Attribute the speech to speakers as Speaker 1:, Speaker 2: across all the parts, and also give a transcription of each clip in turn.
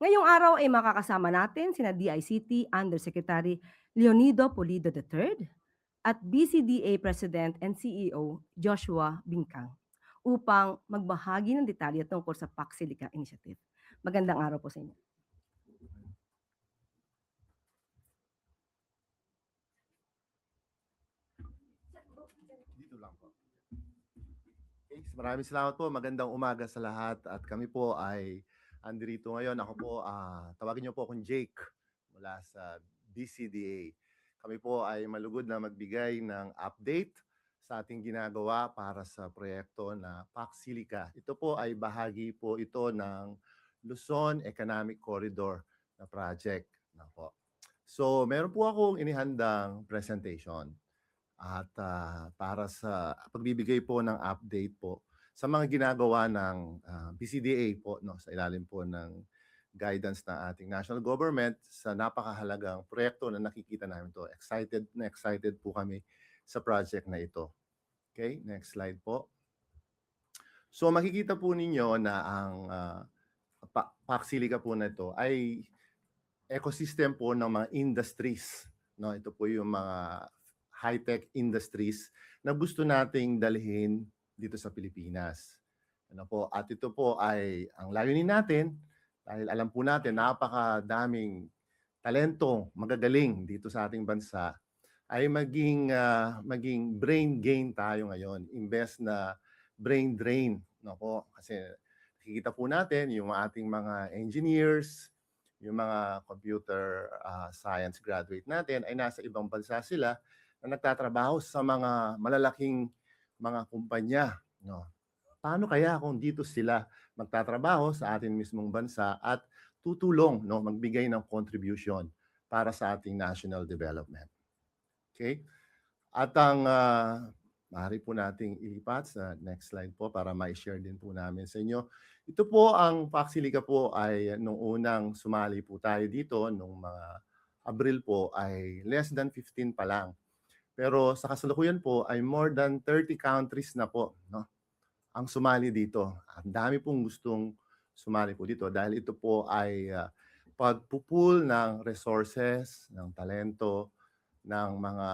Speaker 1: Ngayong araw ay makakasama natin sina DICT Undersecretary Leonido Pulido III at BCDA President and CEO Joshua Bingkang upang magbahagi ng detalye tungkol sa Paxilica Initiative. Magandang araw po sa inyo.
Speaker 2: Dito lang po. Okay, maraming salamat po. Magandang umaga sa lahat. At kami po ay andirito ngayon. Ako po, tawagin niyo po akong Jake mula sa DCDA. Kami po ay malugod na magbigay ng update sa ating ginagawa para sa proyekto na Paxilica. Ito po ay bahagi po ito ng Luzon Economic Corridor na project. Na po. So, meron po akong inihandang presentation. At para sa pagbibigay po ng update po sa mga ginagawa ng BCDA po no, sa ilalim po ng guidance ng ating national government sa napakahalagang proyekto na nakikita namin to. Excited po kami sa project na ito. Okay, next slide po. So makikita po ninyo na ang Paxilica po na ito ay ecosystem po ng mga industries. No, ito po yung mga high-tech industries na gusto nating dalhin dito sa Pilipinas. Ano po? At ito po ay ang layunin natin dahil alam po natin napakadaming talento magagaling dito sa ating bansa ay maging brain gain tayo ngayon imbes na brain drain, no po? Kasi nakikita po natin yung ating mga engineers, yung mga computer science graduate natin ay nasa ibang bansa sila na nagtatrabaho sa mga malalaking mga kumpanya, no? Paano kaya kung dito sila magtatrabaho sa ating mismong bansa at tutulong, no, magbigay ng contribution para sa ating national development. Okay? At ang maaari po nating ilipat sa next slide po para ma-share din po namin sa inyo. Ito po ang Paxilica po ay nung unang sumali po tayo dito nung mga Abril po ay less than 15 pa lang. Pero sa kasalukuyan po ay more than 30 countries na po, no, ang sumali dito. Ang dami pong gustong sumali po dito dahil ito po ay pagpupul ng resources, ng talento, ng mga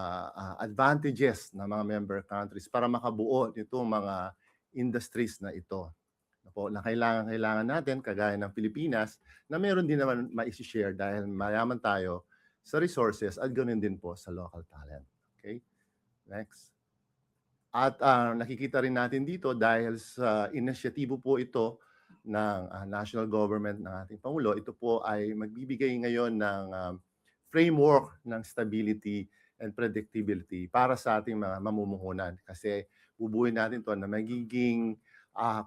Speaker 2: advantages ng mga member countries para makabuo nitong mga industries na ito. Na kailangan natin, kagaya ng Pilipinas, na meron din naman ma-share dahil mayaman tayo sa resources at ganoon din po sa local talent. Okay? Next. At nakikita rin natin dito dahil sa inisyatibo po ito ng national government ng ating Pangulo, ito po ay magbibigay ngayon ng framework ng stability and predictability para sa ating mga mamumuhunan. Kasi bubuin natin to na magiging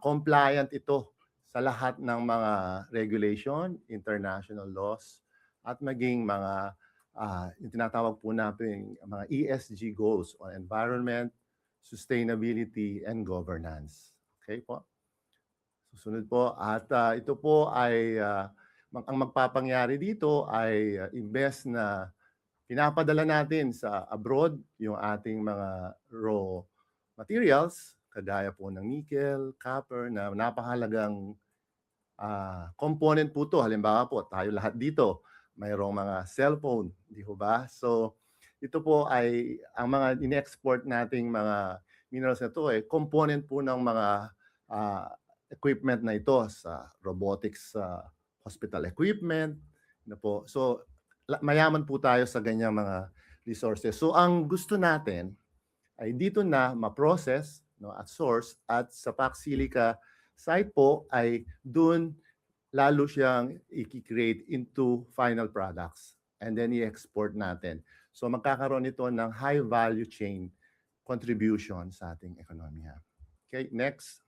Speaker 2: compliant ito sa lahat ng mga regulation, international laws, at maging mga yung tinatawag po natin mga ESG goals on environment, sustainability, and governance. Okay po? Susunod po. At ito po ay, ang magpapangyari dito ay imbes na pinapadala natin sa abroad yung ating mga raw materials, kagaya po ng nickel, copper, na napakahalagang component po to. Halimbawa po, tayo lahat dito, mayroong mga cellphone, di ho ba? So, ito po ay ang mga in-export nating mga minerals na to ay component po ng mga equipment na ito sa robotics hospital equipment na po. So, mayaman po tayo sa ganyang mga resources. So, ang gusto natin ay dito na ma-process, no, at source, at sa Paxilica site po ay dun lalo siyang i-create into final products and then i-export natin. So magkakaroon ito ng high value chain contribution sa ating ekonomiya. Okay, next.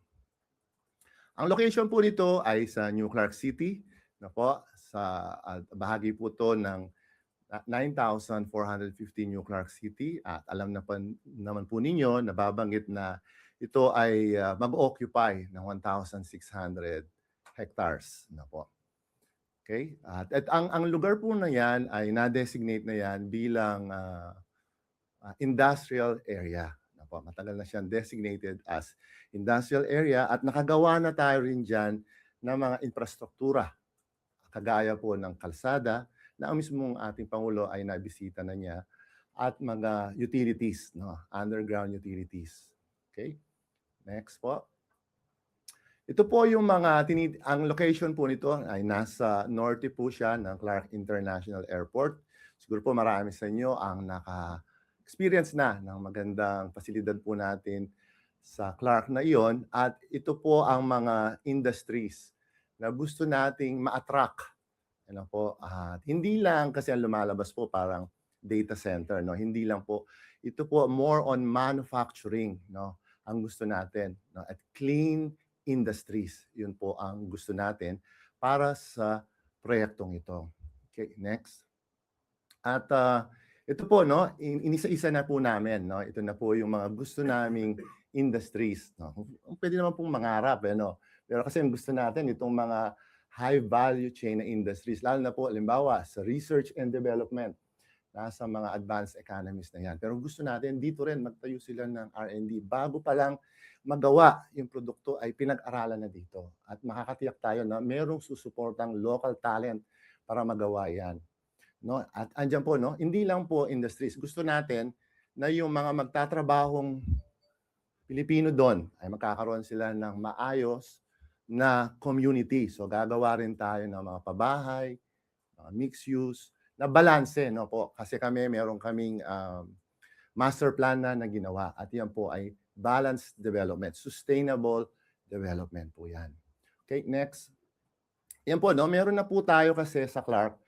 Speaker 2: Ang location po nito ay sa New Clark City, na po, sa bahagi po to ng 9,450 New Clark City. At alam naman po ninyo, nababanggit na ito ay mag-occupy ng 1,600 hectares na po. Okay? At ang lugar po na yan ay na-designate na yan bilang industrial area. Na po, matagal na siyang designated as industrial area at nakagawa na tayo rin dyan ng mga infrastruktura kagaya po ng kalsada na ang mismong ating Pangulo ay nabisita na niya at mga utilities, no? Underground utilities. Okay? Next po. Ito po yung mga ang location po nito ay nasa norte po siya ng Clark International Airport. Siguro po marami sa inyo ang naka-experience na ng magandang pasilidad po natin sa Clark na iyon at ito po ang mga industries na gusto nating ma-attract. Ano po, at hindi lang kasi ang lumalabas po parang data center, no? Hindi lang po. Ito po more on manufacturing, no? Ang gusto natin, no? At clean industries. Yun po ang gusto natin para sa proyektong ito. Okay, next. At ito po, no, inisa-isa na po namin, no? Ito na po yung mga gusto naming industries, no? Pwede naman pong mangarap, no? Pero kasi ang gusto natin itong mga high value chain na industries, lalo na po, halimbawa, sa research and development, nasa mga advanced economies na yan. Pero gusto natin dito rin magtayo sila ng R&D bago pa lang magawa yung produkto ay pinag-aralan na dito. At makakatiyak tayo na merong susuportang local talent para magawa yan. No? At andyan po, no? Hindi lang po industries. Gusto natin na yung mga magtatrabahong Pilipino doon ay magkakaroon sila ng maayos na community. So gagawa rin tayo ng mga pabahay, mga mixed use, na balanse, no po. Kasi kami, meron kaming master plan na ginawa at yan po ay balanced development, sustainable development po yan. Okay, next. Yan po, no? Meron na po tayo kasi sa Clark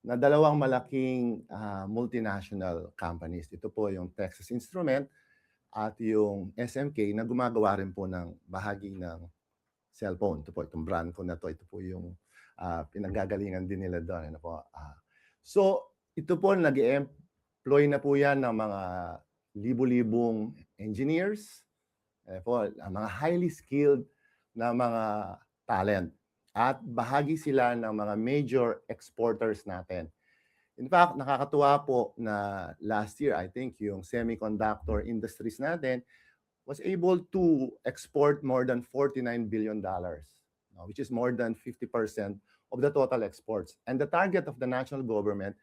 Speaker 2: na dalawang malaking multinational companies. Ito po yung Texas Instrument at yung SMK na gumagawa rin po ng bahagi ng cellphone. Ito po, itong brand ko na to. Ito po yung pinanggagalingan din nila doon. Ano po? So, ito po, nag-employ na po yan ng mga libu-libong engineers, po, mga highly skilled na mga talent. At bahagi sila ng mga major exporters natin. In fact, nakakatuwa po na last year, I think, yung semiconductor industries natin was able to export more than $49 billion, which is more than 50% of the total exports. And the target of the national government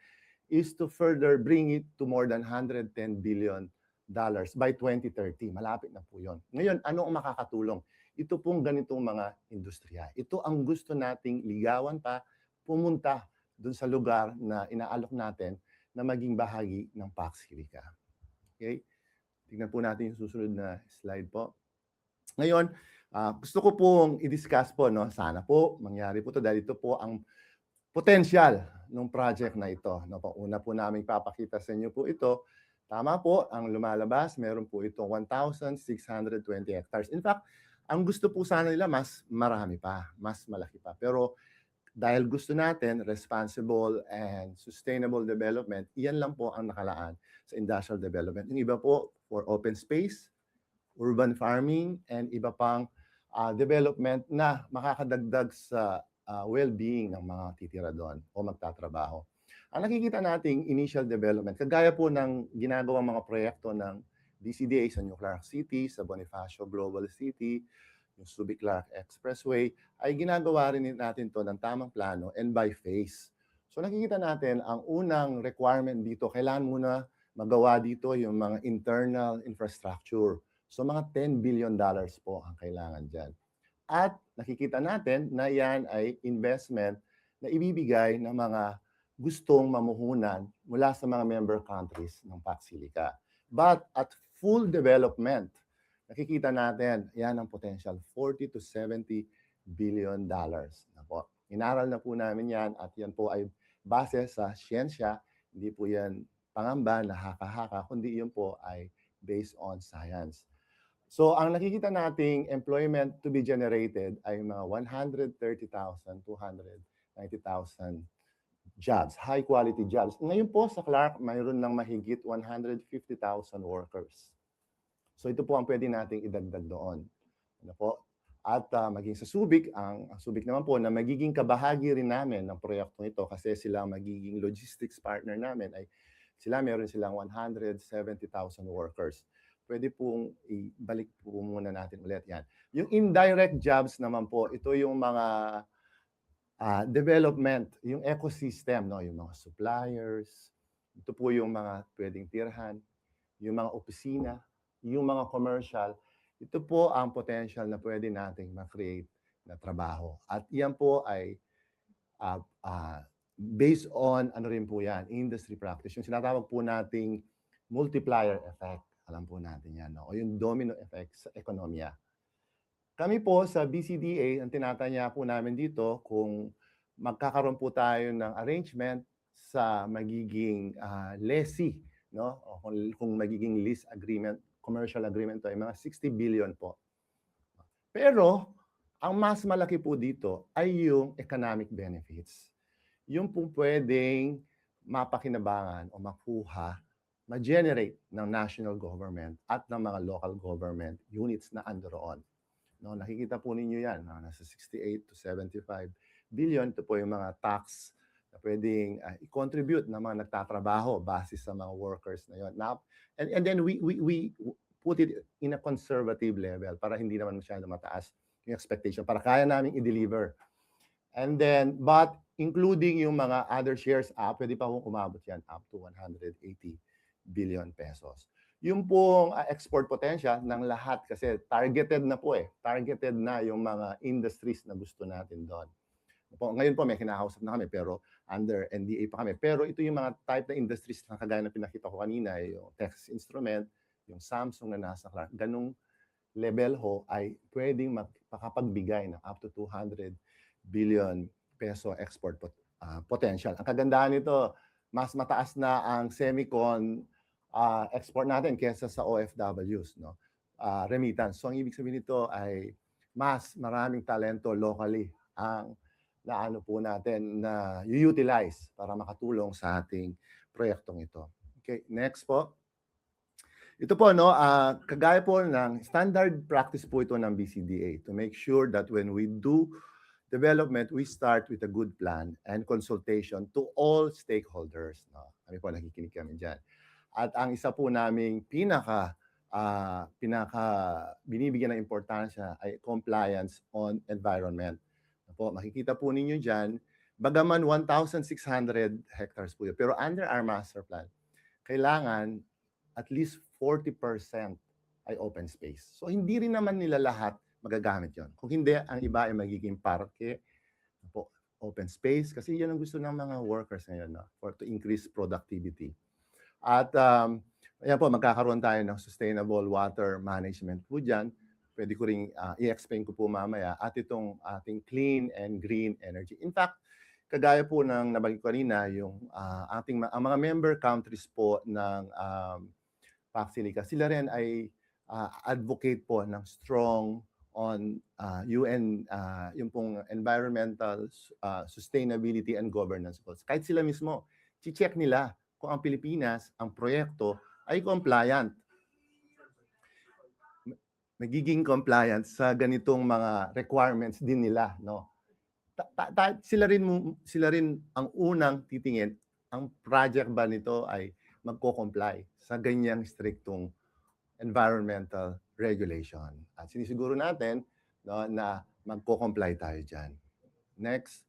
Speaker 2: is to further bring it to more than $110 billion by 2030. Malapit na po yun. Ngayon, ano ang makakatulong? Ito pong ganitong mga industriya. Ito ang gusto nating ligawan pa, pumunta dun sa lugar na inaalok natin na maging bahagi ng Pax Hillica. Okay? Tingnan po natin yung susunod na slide po. Ngayon, gusto ko pong i-discuss po, no? Sana po mangyari po to dahil ito po ang potential ng project na ito. No? Una po namin papakita sa inyo po ito. Tama po, ang lumalabas, meron po itong 1,620 hectares. In fact, ang gusto po sana nila mas marami pa, mas malaki pa. Pero dahil gusto natin responsible and sustainable development, iyan lang po ang nakalaan sa industrial development. Yung iba po for open space, urban farming, and iba pang development na makakadagdag sa well-being ng mga titira doon o magtatrabaho. Ang nakikita nating initial development, kagaya po ng ginagawang mga proyekto ng DCDA sa New Clark City, sa Bonifacio Global City, yung Subic Clark Expressway, ay ginagawa rin natin to ng tamang plano and by phase. So nakikita natin, ang unang requirement dito, kailangan muna magawa dito yung mga internal infrastructure. So mga $10 billion po ang kailangan dyan. At nakikita natin na yan ay investment na ibibigay ng mga gustong mamuhunan mula sa mga member countries ng Pax Hillica. But at full development, nakikita natin, yan ang potential, $40 to $70 billion. Na po. Inaral na po namin yan at yan po ay base sa siyensya, hindi po yan pangamba na haka-haka, kundi yun po ay based on science. So ang nakikita nating employment to be generated ay mga 130,000, 290,000 jobs, high quality jobs. Ngayon po sa Clark, mayroon ng mahigit 150,000 workers. So ito po ang pwede nating idagdag doon. Ano po? At maging sa Subic, ang Subic naman po na magiging kabahagi rin namin ng proyektong ito kasi sila magiging logistics partner namin ay meron silang 170,000 workers. Pwede pong ibalik po muna natin ulit yan. Yung indirect jobs naman po, ito yung mga development, yung ecosystem, no? Yung mga suppliers, ito po yung mga pwedeng tirhan, yung mga opisina, yung mga commercial, ito po ang potential na pwede nating ma-create na trabaho. At yan po ay based on ano rin po yan, industry practice. Yung sinatawag po nating multiplier effect. Alam po natin yan, no? O yung domino effect sa ekonomiya. Kami po sa BCDA, ang tinatanya po namin dito kung magkakaroon po tayo ng arrangement sa magiging lessee, no? O kung magiging lease agreement, commercial agreement to ay mga 60 billion po. Pero ang mas malaki po dito ay yung economic benefits. Yung pong pwedeng mapakinabangan o makuha, ma-generate ng national government at ng mga local government units na andoroon. No, nakikita po ninyo yan, nasa 68 to 75 billion. Ito po yung mga tax na pwedeng i-contribute ng mga nagtatrabaho base sa mga workers na yun. Now, and then we put it in a conservative level para hindi naman masyado mataas yung expectation, para kaya namin i-deliver. And then, but including yung mga other shares, pwede pa kong umabot yan up to 180 billion pesos. Yung pong export potential ng lahat kasi targeted na po targeted na yung mga industries na gusto natin doon. Ngayon po may kinakausap na kami pero under NDA pa kami. Pero ito yung mga type na industries na kagaya na pinakita ko kanina, yung Texas Instrument, yung Samsung na nasa ganung level ho ay pwedeng makapagbigay ng up to 200 billion peso export potential. Ang kagandahan nito, mas mataas na ang semicon export natin kaysa sa OFWs, no? Remittance. So ang ibig sabihin nito ay mas maraming talento locally ang naano po natin na utilize para makatulong sa ating proyektong ito. Okay, next po. Ito po, no, kagaya po ng standard practice po ito ng BCDA to make sure that when we do development, we start with a good plan and consultation to all stakeholders. No? Kami po, nakikinig kami dyan. At ang isa po naming pinaka binibigyan ng importansya ay compliance on environment. Po, makikita po ninyo dyan, bagaman 1,600 hectares po yun, pero under our master plan, kailangan at least 40% ay open space. So hindi rin naman nila lahat magagamit yon. Kung hindi, ang iba ay magiging parke, po, open space, kasi yan ang gusto ng mga workers ngayon, no? For to increase productivity. At ayan po, magkakaroon tayo ng sustainable water management po dyan. Pwede ko rin i-explain ko po mamaya. At itong ating clean and green energy. In fact, kagaya po ng nabagay ko kanina, yung ang mga member countries po ng PAC-SILICA, sila rin ay advocate po ng strong on UN, yung pong environmental sustainability and governance goals. Kahit sila mismo, check nila kung ang Pilipinas, ang proyekto ay compliant. Magiging compliant sa ganitong mga requirements din nila, no? Sila rin ang unang titingin, ang project ba nito ay magko-comply sa ganyang striktong environmental regulation. At sinisiguro natin, no, na magko-comply tayo dyan. Next.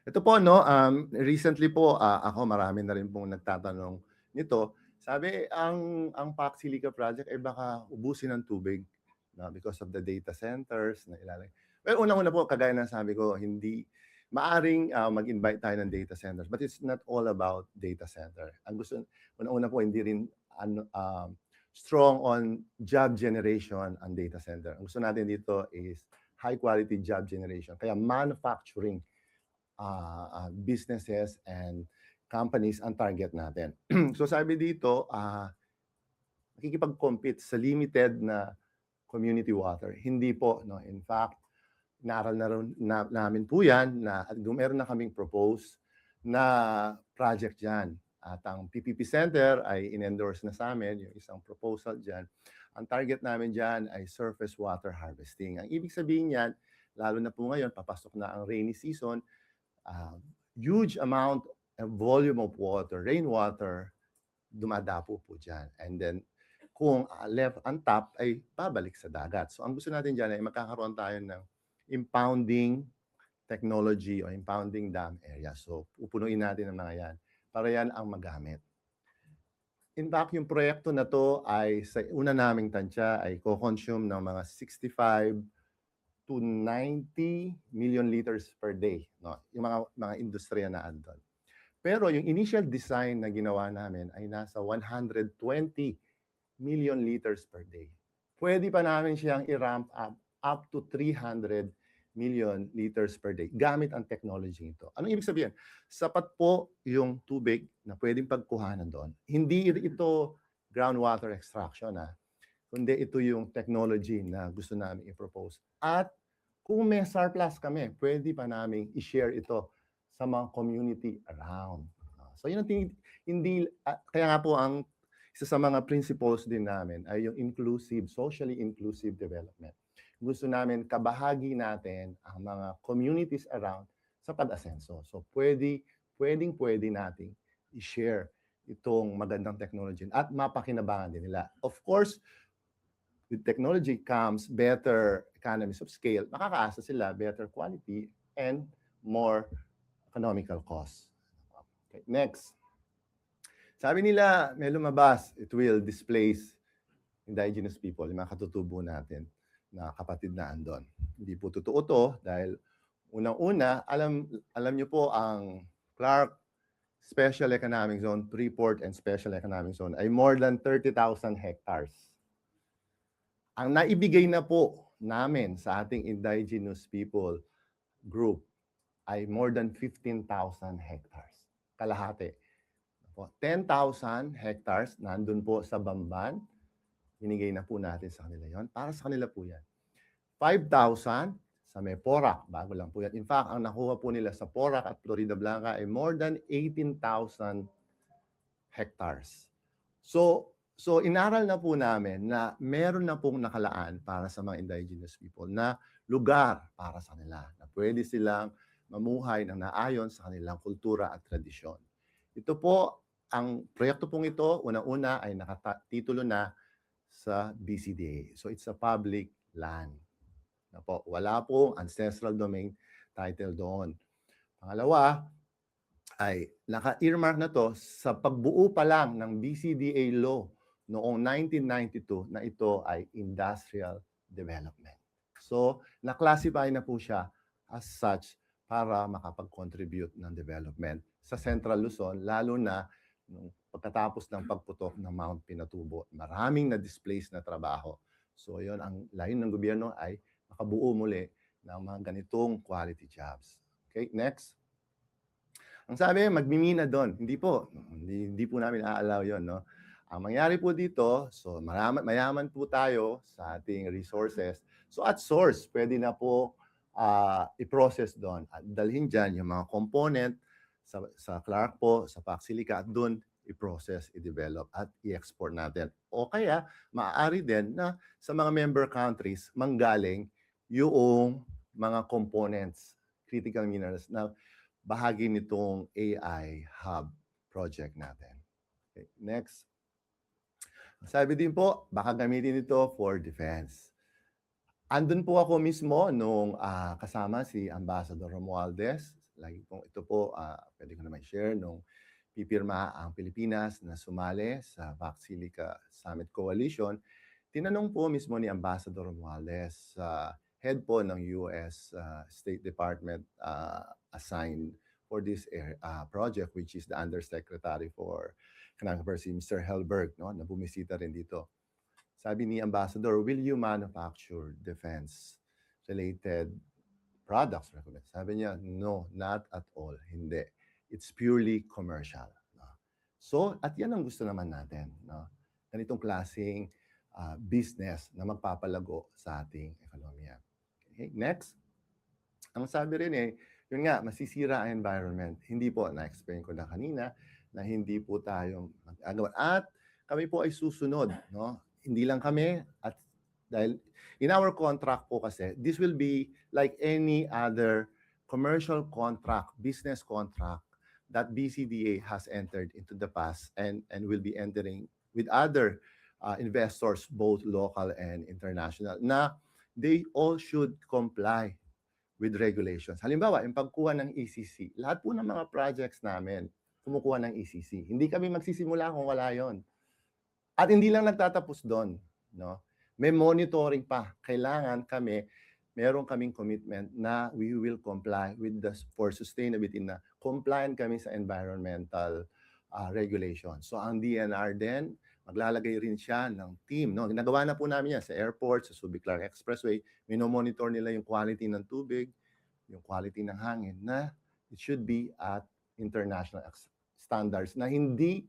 Speaker 2: Ito po, no, recently po, ako marami na rin pong nagtatanong nito. Sabi, ang PAC-SILICA project ay baka ubusin ng tubig, no, because of the data centers na ilalagay. Well, unang-una po, kagaya ng sabi ko, hindi maaring mag-invite tayo ng data centers, but it's not all about data center. Ang gusto, unang-una po, hindi rin strong on job generation ang data center. Ang gusto natin dito is high quality job generation. Kaya manufacturing businesses and companies ang target natin. So sabi dito, nakikipag-compete sa limited na community water. Hindi po, no? In fact, inaral na namin po yan na meron na kaming propose na project dyan. At ang PPP Center ay in-endorse na sa amin, yung isang proposal dyan. Ang target namin dyan ay surface water harvesting. Ang ibig sabihin yan, lalo na po ngayon, papasok na ang rainy season, huge amount and volume of water, rainwater, dumadapo po dyan. And then, kung left on top, ay babalik sa dagat. So, ang gusto natin dyan ay magkakaroon tayo ng impounding technology o impounding dam area. So pupunuin natin ang mga yan para yan ang magamit. In fact, yung proyekto na to ay sa una naming tansya ay co-consume ng mga 65 to 90 million liters per day, no? Yung mga industriya na andon. Pero yung initial design na ginawa namin ay nasa 120 million liters per day. Pwede pa namin siyang i-ramp up to 300 million liters per day gamit ang technology ito. Anong ibig sabihin? Sapat po yung tubig na pwedeng pagkuhanan doon. Hindi ito groundwater extraction, kundi ito yung technology na gusto namin i-propose. At kung may surplus kami, pwede pa namin i-share ito sa mga community around. So yun ang hindi, kaya nga po ang isa sa mga principles din namin ay yung inclusive, socially inclusive development. Gusto namin kabahagi natin ang mga communities around sa pag-asenso. So pwedeng nating i-share itong magandang technology at mapakinabangan din nila. Of course, with technology comes better economies of scale. Makakaasa sila better quality and more economical costs. Okay, next. Sabi nila, may lumabas, it will displace indigenous people, yung mga katutubo natin na kapatid na andon. Hindi po totoo to dahil unang-una, alam niyo po ang Clark Special Economic Zone, Freeport and Special Economic Zone ay more than 30,000 hectares. Ang naibigay na po namin sa ating indigenous people group ay more than 15,000 hectares. Kalahati. 10,000 hectares nandun po sa Bamban. Binigay na po natin sa kanila yon. Para sa kanila po yan. 5,000 sa may Porac. Bago lang po yan. In fact, ang nakuha po nila sa Porac at Florida Blanca ay more than 18,000 hectares. So inaral na po namin na meron na pong nakalaan para sa mga indigenous people na lugar para sa kanila. Na pwede silang mamuhay ng naayon sa kanilang kultura at tradisyon. Ito po, ang proyekto pong ito, una-una ay nakatitulo na sa BCDA. So it's a public land. Na po, wala pong ancestral domain title doon. Pangalawa, ay naka-earmark na to sa pagbuo pa lang ng BCDA law noong 1992 na ito ay industrial development. So, na-classify na po siya as such para makapag-contribute ng development sa Central Luzon, lalo na nung pagkatapos ng pagputok ng Mount Pinatubo. Maraming na-displace na trabaho. So, yun, ang layon ng gobyerno ay makabuo muli ng mga ganitong quality jobs. Okay, next. Ang sabi, magmimina doon. Hindi po. Hindi po namin a-allow yun, no? Ang mangyari po dito, so mayaman po tayo sa ating resources. So at source, pwede na po i-process doon. At dalhin dyan yung mga component sa Clark po, sa Pac Silica, at doon i-process, i-develop, at i-export natin. O kaya, maaari din na sa mga member countries, manggaling yung mga components, critical minerals, na bahagi nitong AI Hub project natin. Okay, next. Sabi din po, baka gamitin ito for defense. Andun po ako mismo nung kasama si Ambassador Romualdez. Lagi pong ito po, pwede ko naman share, nung pipirma ang Pilipinas na sumali sa Pac Silica Summit Coalition. Tinanong po mismo ni Ambassador Romualdez sa head po ng US State Department assigned for this project, which is the Undersecretary for Economic Affairs, Mr. Helberg, no, na bumisita rin dito. Sabi ni Ambassador, will you manufacture defense-related products? Sabi niya, no, not at all. Hindi. It's purely commercial. No? So, at yan ang gusto naman natin. No? Ganitong klaseng business na magpapalago sa ating ekonomiya. Okay, next. Ang sabi rin yun nga, masisira ang environment. Hindi po, na-explain ko na kanina, na hindi po tayo mag-agawan. At kami po ay susunod. No? Hindi lang kami, at dahil in our contract po kasi, this will be like any other commercial contract, business contract that BCDA has entered into the past and will be entering with other investors, both local and international, na they all should comply with regulations. Halimbawa, yung pagkuha ng ECC, lahat po ng mga projects namin, kumukuha ng ECC. Hindi kami magsisimula kung wala yon. At hindi lang nagtatapos doon, no? May monitoring pa. Kailangan meron kaming commitment na we will comply with for sustainability na compliant kami sa environmental regulations. So ang DNR din, maglalagay rin siya ng team, no? Ginagawa na po namin yan sa airport, sa Subic Clark Expressway. Minomonitor nila yung quality ng tubig, yung quality ng hangin na it should be at international standards na hindi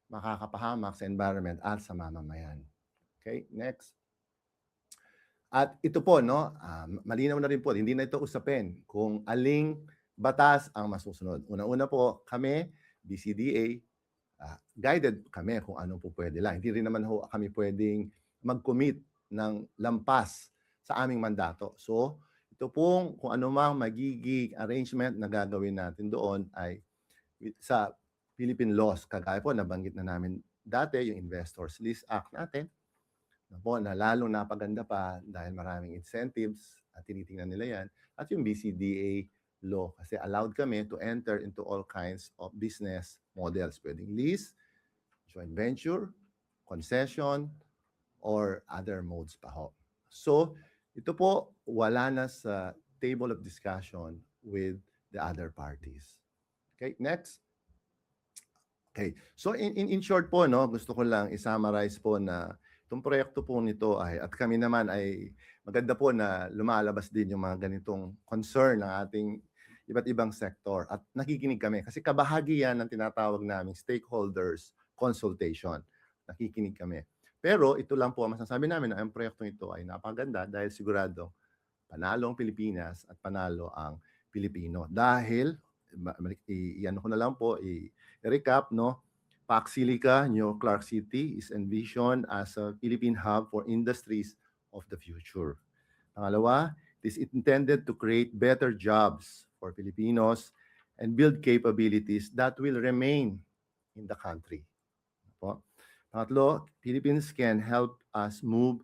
Speaker 2: makakapahamak sa environment at sa mamamayan. Okay, next. At ito po, no, malinaw na rin po, hindi na ito usapin kung aling batas ang masusunod. Una-una po, kami, BCDA, guided kami kung ano po pwede lang. Hindi rin naman ho kami pwedeng mag-commit ng lampas sa aming mandato. So, ito pong kung ano mang magiging arrangement na gagawin natin doon ay sa Philippine laws, kagaya po nabanggit na namin dati yung Investors List Act natin, na lalong napaganda pa dahil maraming incentives at tinitingnan nila yan, at yung BCDA law kasi allowed kami to enter into all kinds of business models, pwedeng lease, joint venture, concession, or other modes pa ho. So, ito po wala na sa table of discussion with the other parties. Okay, next. Okay. So in short po, no, gusto ko lang i-summarize po na itong proyekto po nito ay, at kami naman ay maganda po na lumalabas din yung mga ganitong concern ng ating iba't ibang sektor at nakikinig kami kasi kabahagi yan ng tinatawag naming stakeholders consultation. Nakikinig kami. Pero ito lang po ang masasabi namin na ang proyektong ito ay napaganda dahil sigurado panalo ang Pilipinas at panalo ang Pilipino. Dahil, iyan ko na lang po, i-recap, no? Pac Silica, New Clark City is envisioned as a Philippine hub for industries of the future. Pangalawa, it is intended to create better jobs for Filipinos and build capabilities that will remain in the country. Po. Pangatlo, Philippines can help us move,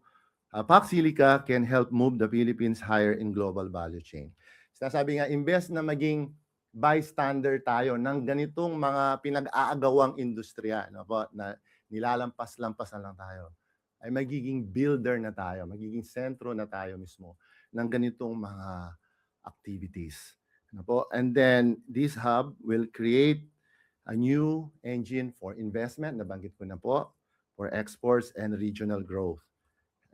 Speaker 2: Pac Silica can help move the Philippines higher in global value chain. Sinasabi nga, imbes na maging bystander tayo ng ganitong mga pinag-aagawang industriya, no po, na nilalampas-lampas na lang tayo, ay magiging builder na tayo, magiging sentro na tayo mismo ng ganitong mga activities. No po? And then this hub will create a new engine for investment, nabanggit ko na po, for exports and regional growth.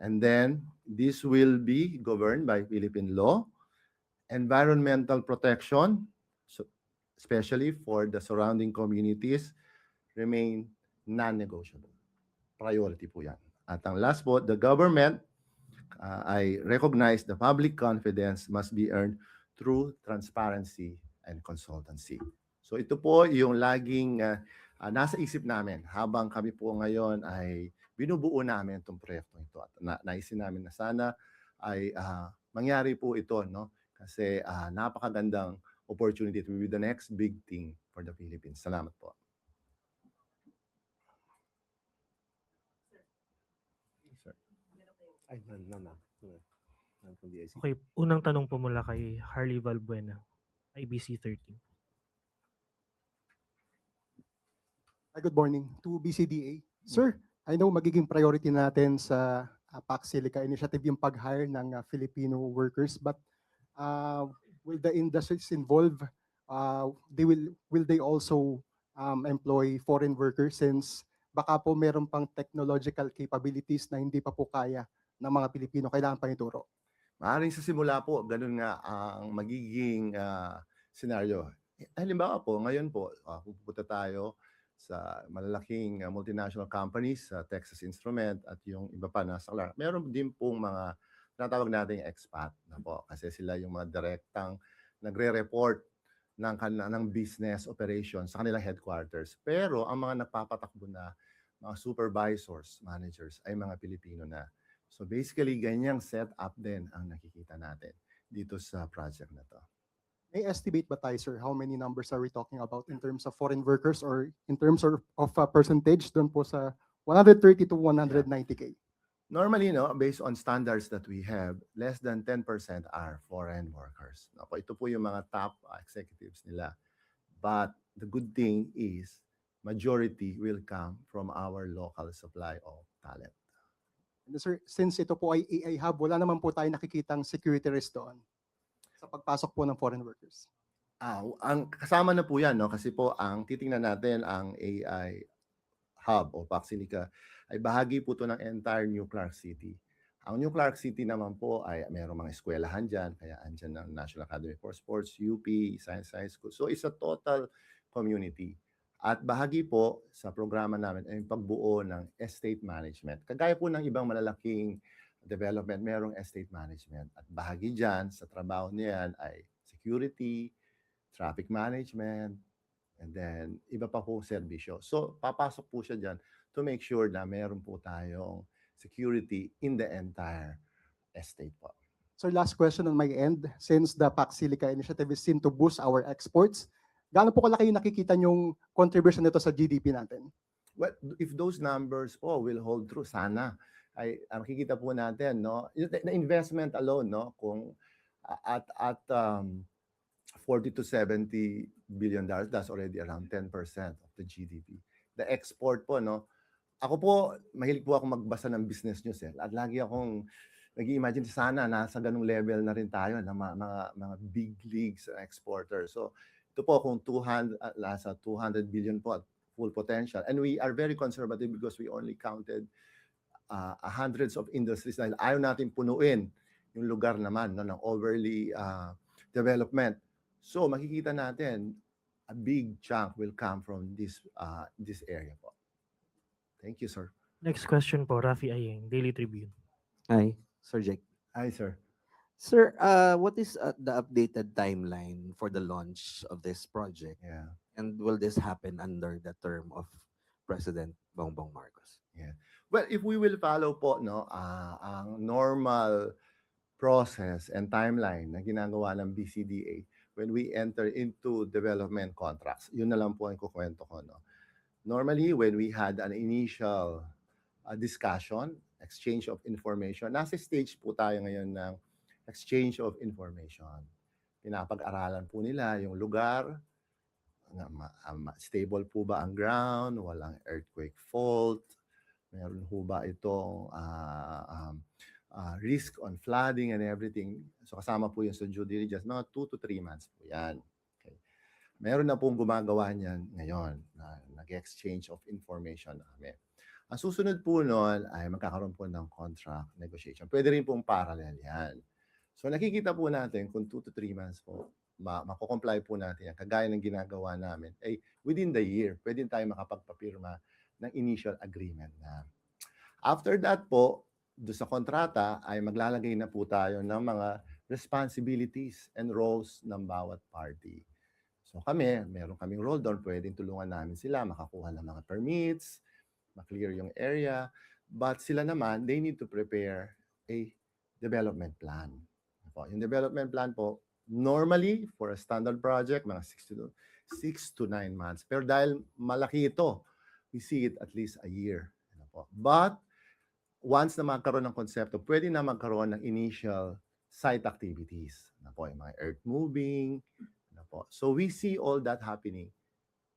Speaker 2: And then this will be governed by Philippine law, environmental protection, so especially for the surrounding communities, remain non-negotiable. Priority po yan. At ang last po, the government, I recognize the public confidence must be earned through transparency and consultancy. So ito po yung laging nasa isip namin habang kami po ngayon ay binubuo namin itong proyektong ito. At naisin namin na sana ay mangyari po ito, no? Kasi napakagandang opportunity to be the next big thing for the Philippines. Salamat po. Sir.
Speaker 3: Ay, no.
Speaker 4: Okay, unang tanong po mula kay Harley Valbuena, IBC 13.
Speaker 3: Good morning to BCDA. Sir, I know magiging priority natin sa Pac Silica initiative yung pag-hire ng Filipino workers, but will the industries involved, will they also employ foreign workers since baka po meron pang technological capabilities na hindi pa po kaya ng mga Pilipino, kailangan pang ituro?
Speaker 2: Maaaring sa simula po, ganun nga ang magiging scenario. Halimbawa po, ngayon po, pupunta tayo sa malalaking multinational companies, sa Texas Instrument at yung iba pa nasa Clark. Meron din pong mga tinatawag nating expat na po kasi sila yung mga direktang nagre-report ng business operations sa kanilang headquarters. Pero ang mga nagpapatakbo na mga supervisors, managers ay mga Pilipino na. So basically, ganyang setup din ang nakikita natin dito sa project na to.
Speaker 3: May estimate ba tayo, sir, how many numbers are we talking about in terms of foreign workers or in terms of percentage doon po sa 130 to 190K?
Speaker 2: Normally, no, based on standards that we have, less than 10% are foreign workers. No, ito po yung mga top executives nila. But the good thing is, majority will come from our local supply of talent.
Speaker 3: And sir, since ito po ay AI hub, wala naman po tayo nakikitang security risk doon sa pagpasok po ng foreign workers.
Speaker 2: Ang kasama na po yan, no? Kasi po ang titingnan natin ang AI hub o Paxilica ay bahagi po ito ng entire New Clark City. Ang New Clark City naman po ay mayroong mga eskwelahan dyan, kaya andyan ang National Academy for Sports, UP, Science High School. So it's a total community. At bahagi po sa programa namin ay yung pagbuo ng estate management. Kagaya po ng ibang malalaking development, mayroong estate management. At bahagi dyan sa trabaho niyan ay security, traffic management, and then iba pa po serbisyo. So papasok po siya dyan to make sure na meron po tayong security in the entire estate po.
Speaker 3: Sir, last question on my end. Since the Pax Silica initiative is seen to boost our exports, gaano po kalaki yung nakikita yung contribution nito sa GDP natin?
Speaker 2: Well, if those numbers po will hold true, sana ay makikita po natin, no, the investment alone, no, kung at 40 to 70 billion dollars, that's already around 10% of the GDP. The export po, no, ako po, mahilig po ako magbasa ng business news eh. At lagi akong nag-imagine sana nasa ganung level na rin tayo ng mga big leagues exporters. So ito po kung nasa 200 billion po at full potential. And we are very conservative because we only counted hundreds of industries dahil ayaw natin punuin yung lugar naman, no, ng overly development. So makikita natin a big chunk will come from this area po. Thank you, sir.
Speaker 4: Next question po, Rafi Ayeng, Daily Tribune.
Speaker 5: Hi, Sir Jake.
Speaker 2: Hi, sir.
Speaker 5: Sir, what is the updated timeline for the launch of this project?
Speaker 2: Yeah.
Speaker 5: And will this happen under the term of President Bongbong Marcos?
Speaker 2: Well, if we will follow po, no, ang normal process and timeline na ginagawa ng BCDA when we enter into development contracts, yun na lang po ang kukwento ko, no. Normally, when we had an initial discussion, exchange of information, nasa stage po tayo ngayon ng exchange of information. Pinapag-aralan po nila yung lugar, stable po ba ang ground, walang earthquake fault, meron po ba itong risk on flooding and everything. So kasama po yun sa due diligence, mga 2 to 3 months po yan. Meron na pong gumagawa niyan ngayon na nag-exchange of information namin. Ang susunod po noon ay magkakaroon po ng contract negotiation. Pwede rin pong parallel yan. So nakikita po natin kung 2 to 3 months po, mako-comply po natin yan. Kagaya ng ginagawa namin, ay within the year, pwede tayo makapagpapirma ng initial agreement na. After that po, doon sa kontrata ay maglalagay na po tayo ng mga responsibilities and roles ng bawat party. So kami, meron kaming role doon, pwedeng tulungan namin sila makakuha ng mga permits, ma-clear yung area, but sila naman, they need to prepare a development plan. Yung development plan po, normally, for a standard project, mga 6 to 9 months. Pero dahil malaki ito, we see it at least a year. But, once na magkaroon ng konsepto, pwede na magkaroon ng initial site activities. Yung mga earth moving, so we see all that happening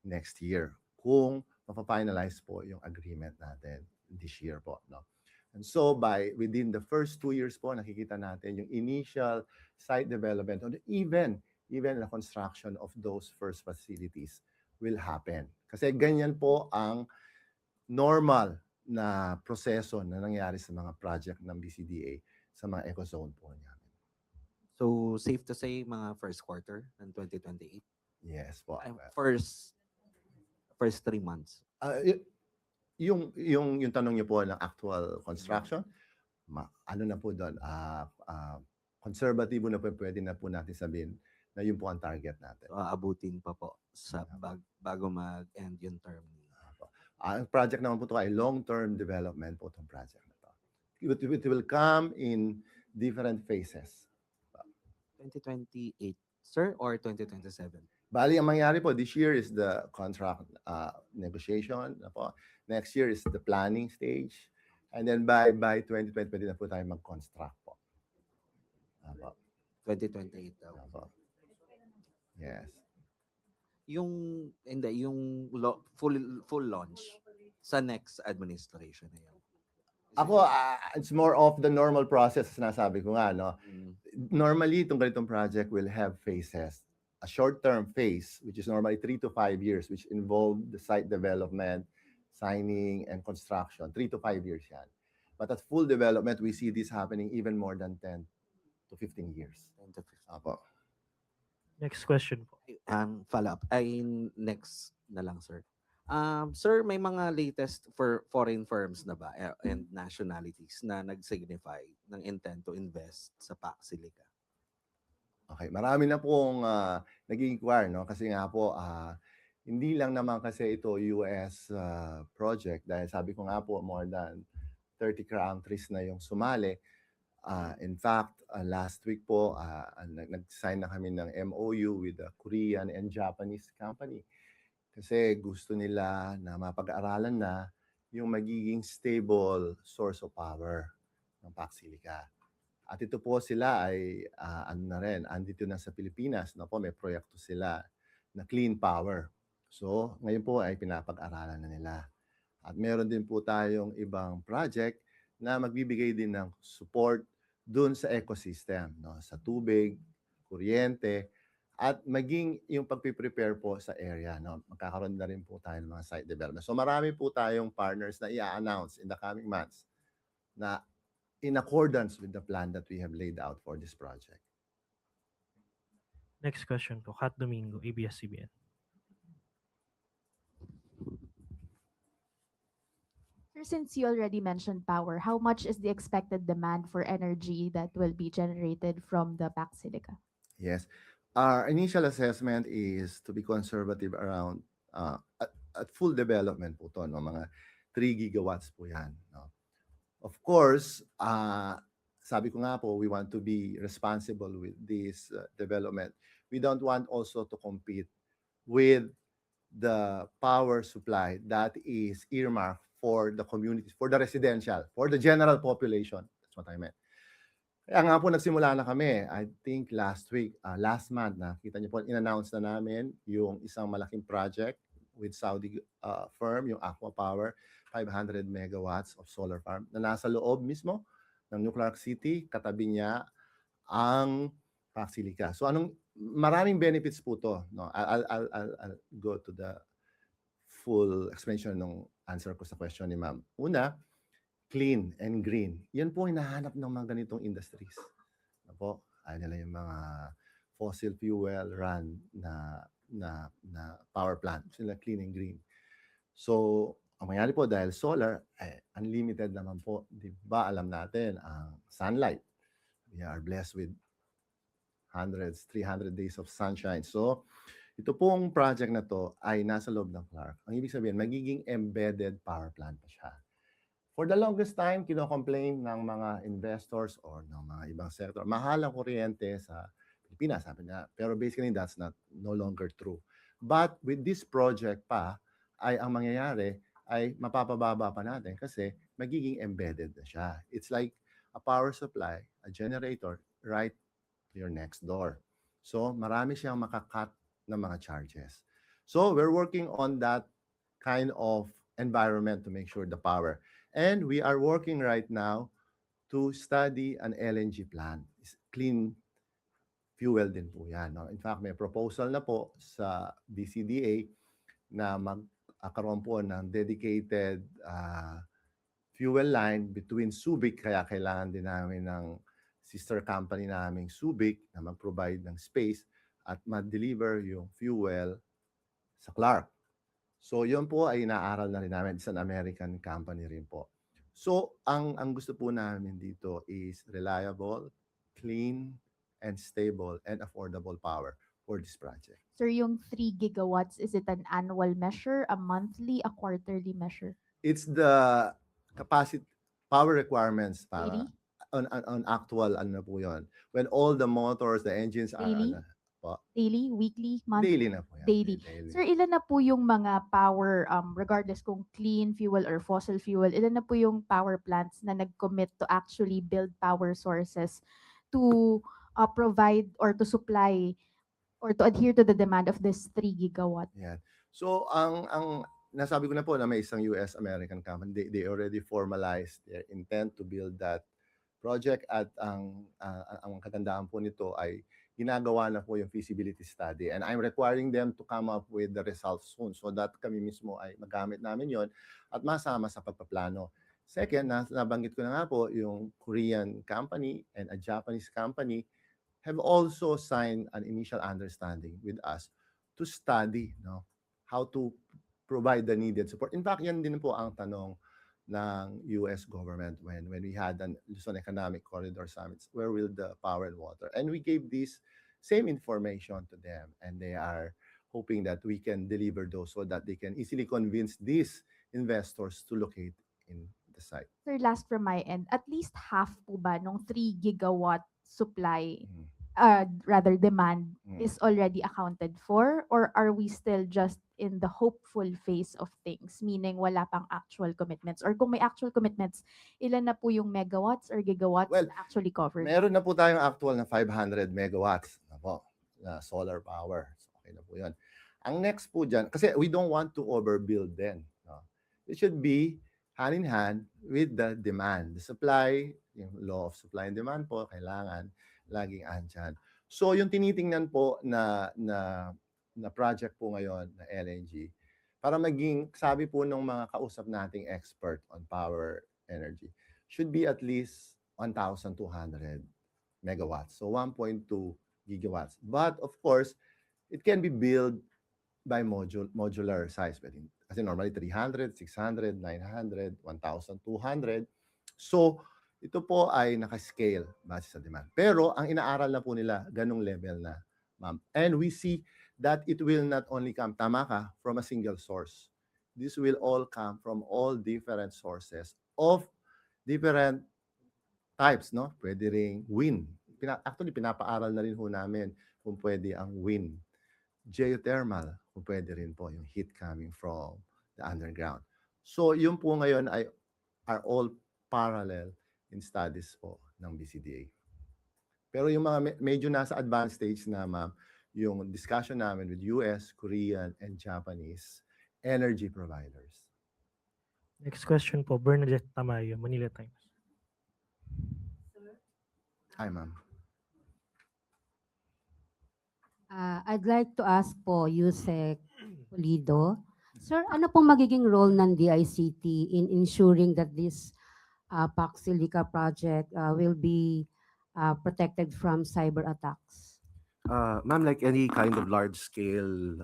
Speaker 2: next year kung mapafinalize po yung agreement natin this year po, no? And so within the first 2 years po, nakikita natin yung initial site development or even the construction of those first facilities will happen. Kasi ganyan po ang normal na proseso na nangyari sa mga project ng BCDA sa mga eco-zone po niya.
Speaker 5: So, safe to say, mga first quarter ng 2028?
Speaker 2: Yes po.
Speaker 5: First 3 months?
Speaker 2: Yung tanong niyo po ng actual construction, ano na po doon, konserbatibo na po, pwede na po natin sabihin na yun po ang target natin.
Speaker 5: So, aabutin pa po sa bago mag-end yung term.
Speaker 2: Ang project naman po ito ay long-term development po itong project na ito. It will come in different phases.
Speaker 5: 2028, sir, or 2027?
Speaker 2: Bali, ang mangyari po, this year is the contract negotiation. Next year is the planning stage. And then by 2020, pwede na po tayo mag-construct po. Apo.
Speaker 5: 2028 daw.
Speaker 2: Apo. Yes.
Speaker 5: Yung full launch sa next administration na yan.
Speaker 2: Ako, it's more of the normal process na sinasabi ko nga, no?
Speaker 5: Mm.
Speaker 2: Normally, itong ganitong project will have phases. A short-term phase, which is normally 3 to 5 years, which involve the site development, signing, and construction. 3 to 5 years yan. But at full development, we see this happening even more than 10 to 15 years.
Speaker 5: 10 to 15.
Speaker 2: Apo.
Speaker 4: Next question po.
Speaker 5: Follow up. Next na lang, sir. Sir, may mga latest for foreign firms na ba and nationalities na nag-signify ng intent to invest sa PAC Silica?
Speaker 2: Okay, marami na pong nag-inquire, no? Kasi nga po, hindi lang naman kasi ito US project dahil sabi ko nga po, more than 30 countries na yung sumali. In fact, last week po, nag-sign na kami ng MOU with the Korean and Japanese company. Kasi gusto nila na mapag-aaralan na yung magiging stable source of power ng PAC Silica. At ito po sila ay andito na sa Pilipinas, no po, may proyekto sila na clean power. So, ngayon po ay pinapag-aralan na nila. At meron din po tayong ibang project na magbibigay din ng support dun sa ecosystem, no, sa tubig, kuryente, at maging yung pagpiprepare po sa area, no, magkakaroon na rin po tayo ng mga site development. So marami po tayong partners na i-announce in the coming months na in accordance with the plan that we have laid out for this project.
Speaker 4: Next question po. Kat Domingo, ABS-CBN.
Speaker 6: Sir, since you already mentioned power, how much is the expected demand for energy that will be generated from the PAC Silica?
Speaker 2: Yes. Our initial assessment is to be conservative around at full development po to, no, mga 3 gigawatts po yan. No. Of course, sabi ko nga po, we want to be responsible with this development. We don't want also to compete with the power supply that is earmarked for the communities, for the residential, for the general population. That's what I meant. Kaya nga po nagsimula na kami, I think last month, kita niyo po, in-announce na namin yung isang malaking project with Saudi firm, yung Aqua Power, 500 megawatts of solar farm na nasa loob mismo ng New Clark City, katabi niya ang PAC Silica. So maraming benefits po to, no? I'll go to the full explanation ng answer ko sa question ni ma'am. Una, clean and green. Yan po hinahanap ng mga ganitong industries. Apo, ayaw nila yung mga fossil fuel run na power plant. Sila clean and green. So, ang mangyari po dahil solar, unlimited naman po. Di ba alam natin ang sunlight. We are blessed with 300 days of sunshine. So, ito pong project na to ay nasa loob ng Clark. Ang ibig sabihin, magiging embedded power plant pa siya. For the longest time, kino-complain ng mga investors or ng mga ibang sector, mahal ang kuryente sa Pilipinas, sabi niya. Pero basically, that's no longer true. But with this project pa, ay ang mangyayari ay mapapababa pa natin kasi magiging embedded na siya. It's like a power supply, a generator, right to your next door. So, marami siyang makakat ng mga charges. So, we're working on that kind of environment to make sure the power. And we are working right now to study an LNG plant. Clean fuel din po yan. No? In fact, may proposal na po sa DCDA na magkaroon po ng dedicated fuel line between Subic. Kaya kailangan din namin ng sister company naming Subic na mag-provide ng space at ma-deliver yung fuel sa Clark. So, yun po ay inaaral na rin namin. It's an American company rin po. So, ang gusto po namin dito is reliable, clean, and stable, and affordable power for this project.
Speaker 6: Sir, yung 3 gigawatts, is it an annual measure, a monthly, a quarterly measure?
Speaker 2: It's the capacity, power requirements para
Speaker 6: Daily?
Speaker 2: on actual, ano po yun. When all the motors, the engines are,
Speaker 6: Daily?
Speaker 2: Po.
Speaker 6: Daily, weekly, monthly?
Speaker 2: Daily na po yan.
Speaker 6: Daily. Sir, ilan na po yung mga power, regardless kung clean fuel or fossil fuel, ilan na po yung power plants na nag-commit to actually build power sources to provide or to supply or to adhere to the demand of this 3 gigawatt?
Speaker 2: Yan. So ang nasabi ko na po na may isang US American company, they already formalized their intent to build that project at ang kagandahan po nito ay ginagawa na po yung feasibility study and I'm requiring them to come up with the results soon so that kami mismo ay magamit namin yon at masama sa pagpaplano. Second, nabanggit ko na nga po yung Korean company and a Japanese company have also signed an initial understanding with us to study how to provide the needed support. In fact, yan din po ang tanong ng US government when we had an Luzon Economic Corridor Summits, where will the power and water? And we gave this same information to them and they are hoping that we can deliver those so that they can easily convince these investors to locate in the site.
Speaker 6: Sir, last from my end, at least half po ba nung 3 gigawatt supply, rather demand, is already accounted for? Or are we still just in the hopeful phase of things, meaning wala pang actual commitments? Or kung may actual commitments, ilan na po yung megawatts or gigawatts
Speaker 2: Well,
Speaker 6: na actually covered?
Speaker 2: Meron na po tayong actual na 500 megawatts na po na solar power. So, okay na po yun. Ang next po dyan, kasi we don't want to overbuild then. No? It should be hand in hand with the demand. The supply, yung law of supply and demand po, kailangan laging andyan. So yung tinitingnan po na project po ngayon na LNG, para maging, sabi po ng mga kausap nating expert on power energy, should be at least 1,200 megawatts. So 1.2 gigawatts. But of course, it can be built by modular size. Kasi normally 300, 600, 900, 1,200. So ito po ay naka-scale base sa demand. Pero ang inaaral na po nila, ganong level na, ma'am. And we see that it will not only come, tama ka, from a single source. This will all come from all different sources of different types, no? Pwede ring wind. Actually, pinapaaral na rin ho namin kung pwede ang wind. Geothermal, kung pwede rin po yung heat coming from the underground. So, yun po ngayon are all parallel in studies po ng BCDA. Pero yung mga medyo nasa advanced stage na, ma'am, yung discussion namin with US, Korean, and Japanese energy providers.
Speaker 4: Next question po, Bernadette Tamayo, Manila Times.
Speaker 2: Hi, ma'am.
Speaker 7: I'd like to ask po, Yusek Pulido. Sir, ano pong magiging role ng DICT in ensuring that this PAC Silica project will be protected from cyber attacks?
Speaker 5: Ma'am, like any kind of large-scale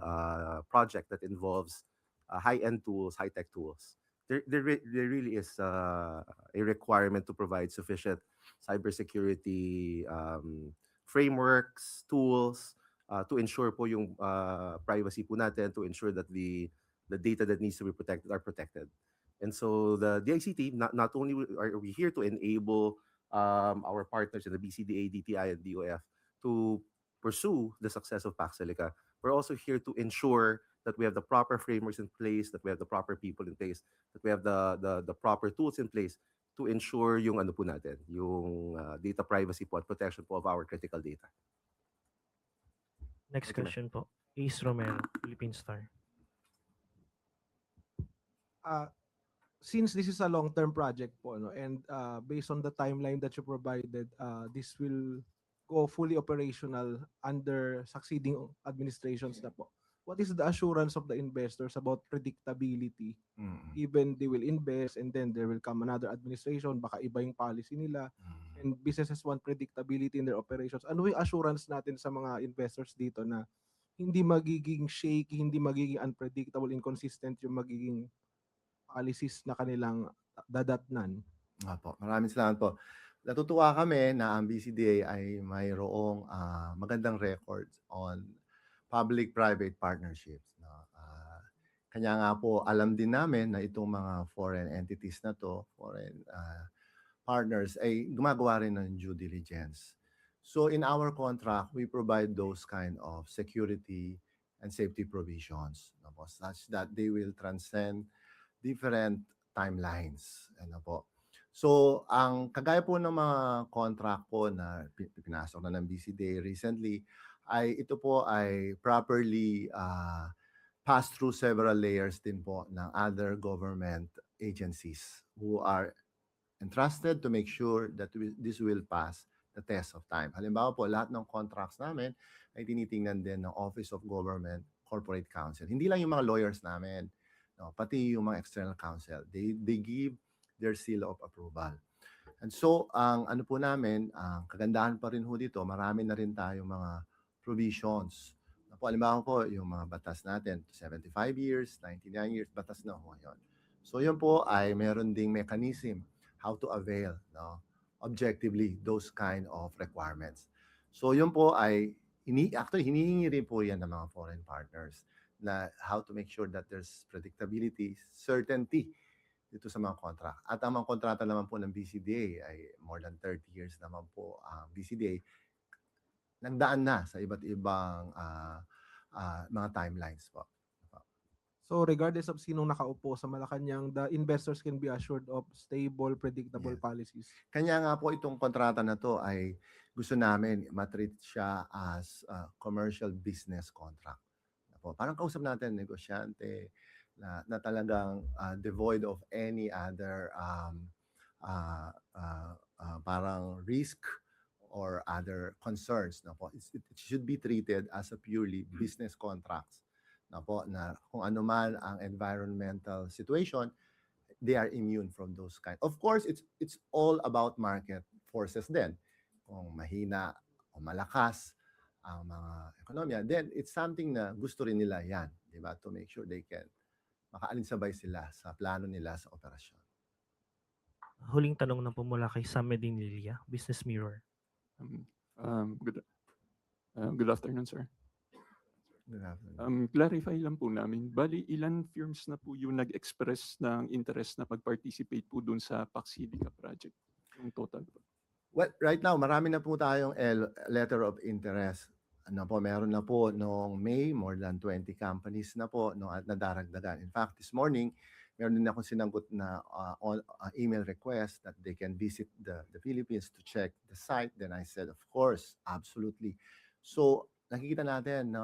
Speaker 5: project that involves high-end tools, high-tech tools, there really is a requirement to provide sufficient cybersecurity frameworks, tools, to ensure po yung privacy po natin, to ensure that the data that needs to be protected are protected. And so the DICT, not only are we here to enable our partners in the BCDA, DTI, and DOF to pursue the success of PAC Silica, we're also here to ensure that we have the proper frameworks in place, that we have the proper people in place, that we have the proper tools in place to ensure yung ano po natin, yung data privacy po at protection po of our critical data.
Speaker 4: Next
Speaker 5: Okay, ma'am.
Speaker 4: question po, Ace Romero, Philippine Star.
Speaker 8: Since this is a long-term project po, no, and based on the timeline that you provided, this will go fully operational under succeeding administrations na po. What is the assurance of the investors about predictability? Even they will invest and then there will come another administration, baka iba yung policy nila, and businesses want predictability in their operations. Ano yung assurance natin sa mga investors dito na hindi magiging shaky, hindi magiging unpredictable, inconsistent yung magiging policies na kanilang dadatnan?
Speaker 2: Apo, maraming salamat po. Natutuwa kami na ang BCDA ay mayroong magandang records on public-private partnerships. No? Kanya nga po, alam din namin na itong mga foreign entities na to, foreign partners, ay gumagawa rin ng due diligence. So in our contract, we provide those kind of security and safety provisions, ano po, such that they will transcend different timelines. Ano po. So, ang kagaya po ng mga contract po na pinasok na ng BCDA recently, ay ito po ay properly passed through several layers din po ng other government agencies who are entrusted to make sure that this will pass the test of time. Halimbawa po, lahat ng contracts namin ay tinitingnan din ng Office of Government Corporate Counsel. Hindi lang yung mga lawyers namin, no, pati yung mga external counsel. They give their seal of approval. And so, ang ano po namin, ang kagandahan pa rin ho dito, marami na rin tayong mga provisions. Po, halimbawa po, yung mga batas natin, 75 years, 99 years, batas na ho yun. So, yun po ay meron ding mechanism how to avail, no, objectively those kind of requirements. So, yun po ay, actually, hinihingi rin po yan ng mga foreign partners na how to make sure that there's predictability, certainty dito sa mga contract. At ang mga kontrata naman po ng BCDA ay more than 30 years naman po ang BCDA nagdaan na sa iba't ibang mga timelines po.
Speaker 8: So regardless of sinong nakaupo sa Malacanang, the investors can be assured of stable, predictable
Speaker 2: Yes.
Speaker 8: policies.
Speaker 2: Kanya nga po itong kontrata na to ay gusto namin matreat siya as a commercial business contract. Parang kausap natin, negosyante, na talagang devoid of any other parang risk or other concerns. It should be treated as a purely business contracts. Na kung ano man ang environmental situation, they are immune from those kind. Of course, it's all about market forces din. Kung mahina o malakas ang mga ekonomiya, then it's something na gusto rin nila yan, di ba? To make sure they can makaalinsabay sila sa plano nila sa operasyon.
Speaker 4: Huling tanong na po mula kay Sam Medinilla, Business Mirror.
Speaker 9: Good afternoon, sir.
Speaker 2: Good afternoon.
Speaker 9: Clarify lang po namin, bali ilan firms na po yung nag-express ng interest na mag-participate po dun sa Paxilica project? Yung total po.
Speaker 2: Well, right now, marami na po tayong letter of interest. Meron na po noong May, more than 20 companies na po at nadaragdagan. In fact, this morning, meron din akong sinanggot na email request that they can visit the Philippines to check the site. Then I said, of course, absolutely. So, nakikita natin,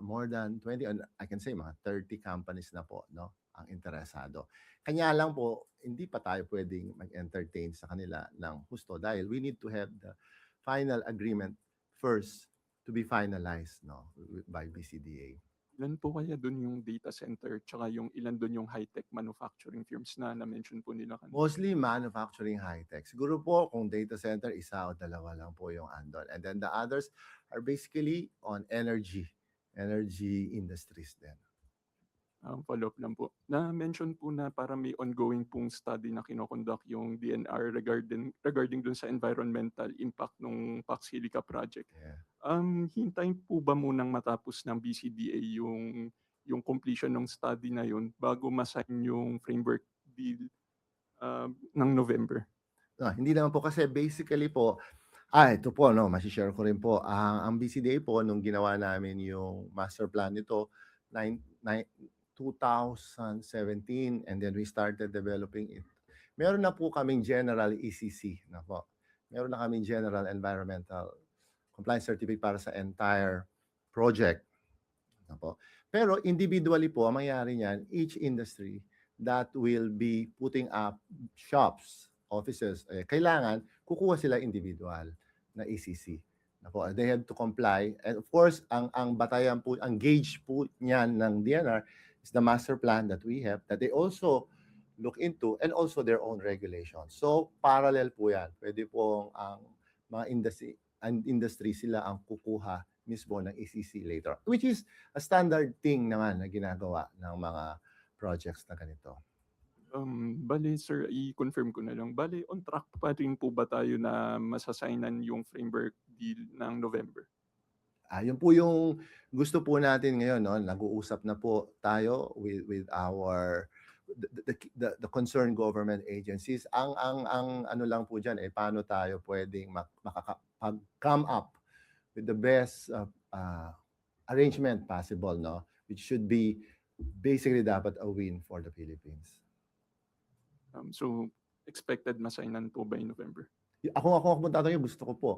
Speaker 2: more than 20, and I can say mga 30 companies na po, ang interesado. Kanya lang po, hindi pa tayo pwedeng mag-entertain sa kanila ng husto dahil we need to have the final agreement first to be finalized by BCDA.
Speaker 9: Ilan po kaya dun yung data center tsaka yung ilan dun yung high-tech manufacturing firms na na-mention po nila kanina?
Speaker 2: Mostly manufacturing high-tech. Siguro po kung data center, isa o dalawa lang po yung andon. And then the others are basically on energy industries din.
Speaker 9: Follow-up lang po. Na-mention po na para may ongoing pong study na kinoconduct yung DNR regarding dun sa environmental impact ng Paxilica project.
Speaker 2: Yeah.
Speaker 9: Hintayin po ba munang matapos ng BCDA yung completion ng study na yun bago ma-sign yung framework deal ng November?
Speaker 2: Hindi naman po kasi basically po, ito po, masishare ko rin po. Ang BCDA po, nung ginawa namin yung master plan nito, 2017, and then we started developing it. Meron na po kaming general ECC na po. Meron na kaming general environmental compliance certificate para sa entire project. Na po. Pero individually po, ang mangyari niyan, each industry that will be putting up shops, offices, kailangan kukuha sila individual na ECC. They have to comply. And of course, ang batayan po, ang gauge po niyan ng DNR is the master plan that we have that they also look into and also their own regulations. So, parallel po yan. Pwede po ang mga industry sila ang kukuha mismo ng ECC later, which is a standard thing naman na ginagawa ng mga projects na ganito.
Speaker 9: Bali, sir, i-confirm ko na lang. Bali, on track pa rin po ba tayo na masasaynan yung framework deal ng November?
Speaker 2: Yun po yung gusto po natin ngayon, nag-uusap na po tayo with our the concerned government agencies. Ang ano lang po diyan paano tayo pwedeng come up with the best arrangement possible, no? Which should be basically dapat a win for the Philippines.
Speaker 9: So expected masainan po by November.
Speaker 2: Ako kung tatanungin, gusto ko po.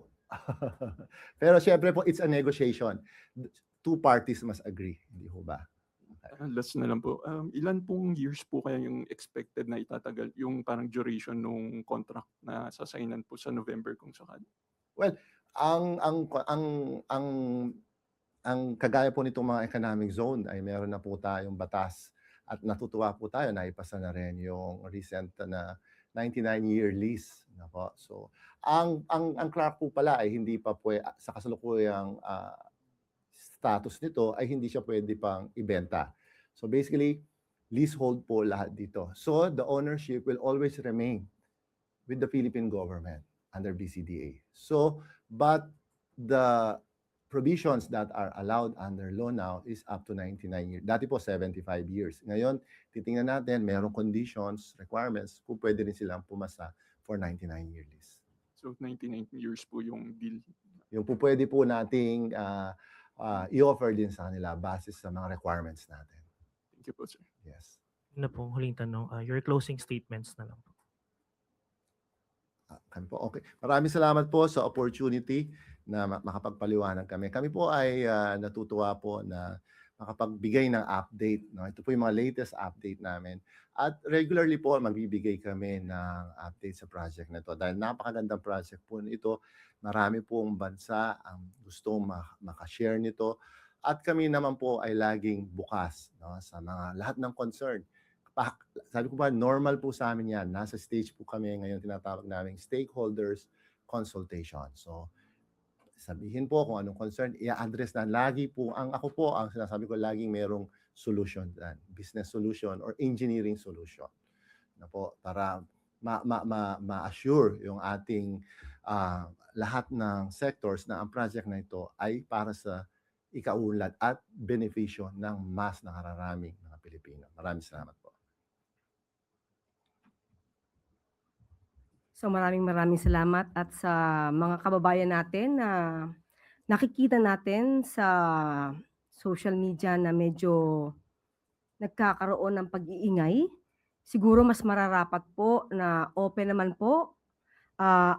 Speaker 2: Pero syempre po, it's a negotiation. Two parties must agree, hindi ho ba?
Speaker 9: Last na lang po. Ilan pong years po kaya yung expected na itatagal, yung parang duration ng contract na sasainan po sa November kung sakali?
Speaker 2: Well, ang kagaya po nitong mga economic zone ay meron na po tayong batas at natutuwa po tayo na ipasa na rin yung recent na 99-year lease. Nako. So, ang Clark po pala ay hindi pa sa kasalukuyang status nito ay hindi siya pwede pang ibenta. So basically, leasehold po lahat dito. So the ownership will always remain with the Philippine government under BCDA. So, but the provisions that are allowed under law now is up to 99 years. Dati po 75 years. Ngayon, titingnan natin, merong conditions, requirements, kung pwede rin silang pumasa for 99-year lease.
Speaker 9: So 99 years po yung deal.
Speaker 2: Yung po pwede po nating i-offer din sa kanila base sa mga requirements natin.
Speaker 9: Thank you po, sir.
Speaker 2: Yes.
Speaker 4: Yun na po, huling tanong. Your closing statements na lang po.
Speaker 2: Kami po, okay. Maraming salamat po sa opportunity na makapagpaliwanag kami. Kami po ay natutuwa po na makapagbigay ng update. No? Ito po yung mga latest update namin. At regularly po magbibigay kami ng update sa project na ito. Dahil napakagandang project po ito. Marami pong bansa ang gustong makashare nito. At kami naman po ay laging bukas, no, sa mga lahat ng concern. Sabi ko ba, normal po sa amin yan. Nasa stage po kami ngayon, tinatawag namin stakeholders consultation. So, sabihin po kung anong concern, i-address na. Lagi po, ako po, ang sinasabi ko, laging merong solution dyan. Business solution or engineering solution. Na po, para ma-assure yung ating lahat ng sectors na ang project na ito ay para sa ikaunlad at benepisyo ng mas nakararaming mga Pilipino. Maraming salamat po.
Speaker 1: So maraming salamat at sa mga kababayan natin na nakikita natin sa social media na medyo nagkakaroon ng pag-iingay. Siguro mas mararapat po na open naman po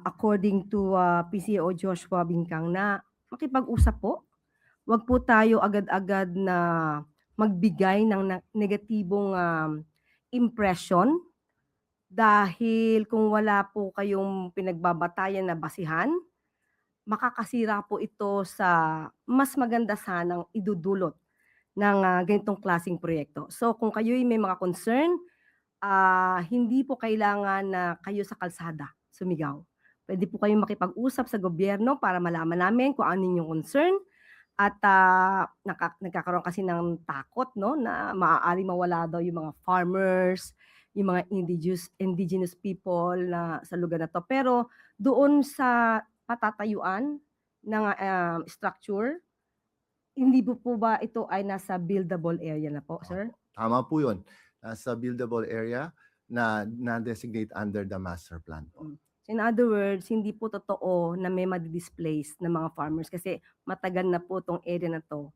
Speaker 1: according to PCO Joshua Bingkang na makipag-usap po. Huwag po tayo agad-agad na magbigay ng negatibong impression dahil kung wala po kayong pinagbabatayan na basihan, makakasira po ito sa mas maganda sanang idudulot ng ganitong klaseng proyekto. So kung kayo'y may mga concern, hindi po kailangan na kayo sa kalsada sumigaw. Pwede po kayong makipag-usap sa gobyerno para malaman namin kung ano yung concern. At nagkakaroon kasi ng takot, no, na maaari mawala daw yung mga farmers, yung mga indigenous people na sa lugar na to. Pero doon sa patatayuan ng structure, hindi po ba ito ay nasa buildable area na po, sir?
Speaker 2: Tama po yun. Nasa buildable area na designate under the master plan po.
Speaker 1: In other words, hindi po totoo na may madi-displace na mga farmers kasi matagal na po itong area na to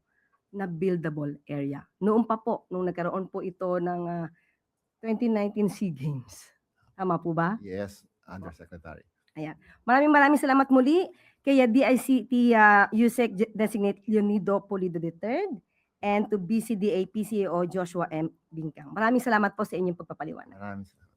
Speaker 1: na buildable area. Noon pa po, nung nagkaroon po ito ng 2019 SEA Games. Tama po ba?
Speaker 2: Yes, Undersecretary.
Speaker 1: Ayan. Maraming salamat muli kay DICT USEC Designate Leonido Pulido III and to BCDA PCAO Joshua M. Bingkang. Maraming salamat po sa inyong pagpapaliwanag.
Speaker 2: Maraming salamat.